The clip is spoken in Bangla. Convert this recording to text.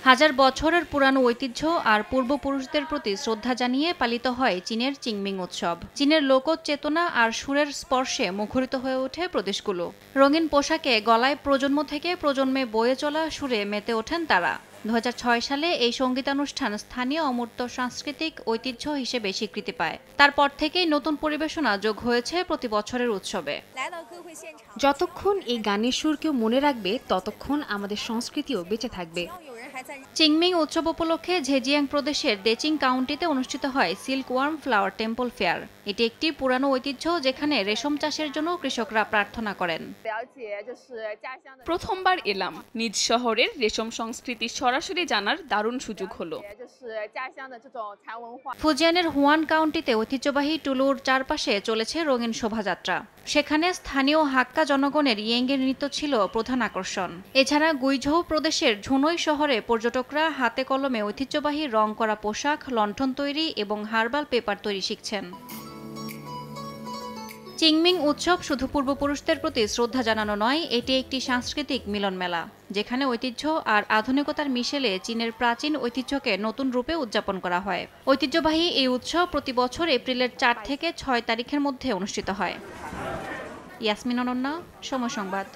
হাজার বছরের পুরানো ঐতিহ্য আর পূর্বপুরুষদের প্রতি শ্রদ্ধা জানিয়ে পালিত হয় চীনের চিংমিং উৎসব। চীনের লোকজ চেতনা আর সুরের স্পর্শে মুখরিত হয়ে ওঠে প্রদেশগুলো। রঙিন পোশাকে গলায় প্রজন্ম থেকে প্রজন্মে বয়ে চলা সুরে মেতে ওঠেন তারা। 2006 সালে এই সঙ্গীতানুষ্ঠান স্থানীয় অমূর্ত সাংস্কৃতিক ঐতিহ্য হিসেবে স্বীকৃতি পায়। তারপর থেকেই নতুন পরিবেশনা যোগ হয়েছে প্রতি বছরের উৎসবে। যতক্ষণ এই গানের সুর কেউ মনে রাখবে, ততক্ষণ আমাদের সংস্কৃতিও বেঁচে থাকবে। চিংমিং উৎসব উপলক্ষে ঝেজিয়াং প্রদেশের ডেচিং কাউন্টিতে অনুষ্ঠিত হয় silkworm flower temple fair. এটি একটি পুরানো ঐতিহ্য যেখানে রেশম চাষের জন্য কৃষকরা প্রার্থনা করেন। প্রথমবার এলাম, নিজ শহরের রেশম সংস্কৃতি সরাসরি জানার দারুণ সুযোগ হলো। ফুজিয়ানের হুয়ান কাউন্টিতে ঐতিহ্যবাহী টুলুর চারপাশে চলেছে রঙিন শোভাযাত্রা। সেখানে স্থানীয় হাক্কা জনগণের ইয়েঙ্গের নৃত্য ছিল প্রধান আকর্ষণ। এছাড়া গুইঝৌ প্রদেশের ঝুনই শহরে পর্যটকরা হাতে কলমে ঐতিহ্যবাহী রং করা পোশাক, লণ্ঠন তৈরি এবং হার্বাল পেপার তৈরি শিখছেন। চিংমিং উৎসব শুধু পূর্বপুরুষদের প্রতি শ্রদ্ধা জানানো নয়, এটি একটি সাংস্কৃতিক মিলন মেলা, যেখানে ঐতিহ্য আর আধুনিকতার মিশেলে চীনের প্রাচীন ঐতিহ্যকে নতুন রূপে উদযাপন করা হয়। ঐতিহ্যবাহী এই উৎসব প্রতি বছর এপ্রিলের 4 থেকে 6 তারিখের মধ্যে অনুষ্ঠিত হয়। ইয়াসমিন অনন্যা, সময় সংবাদ।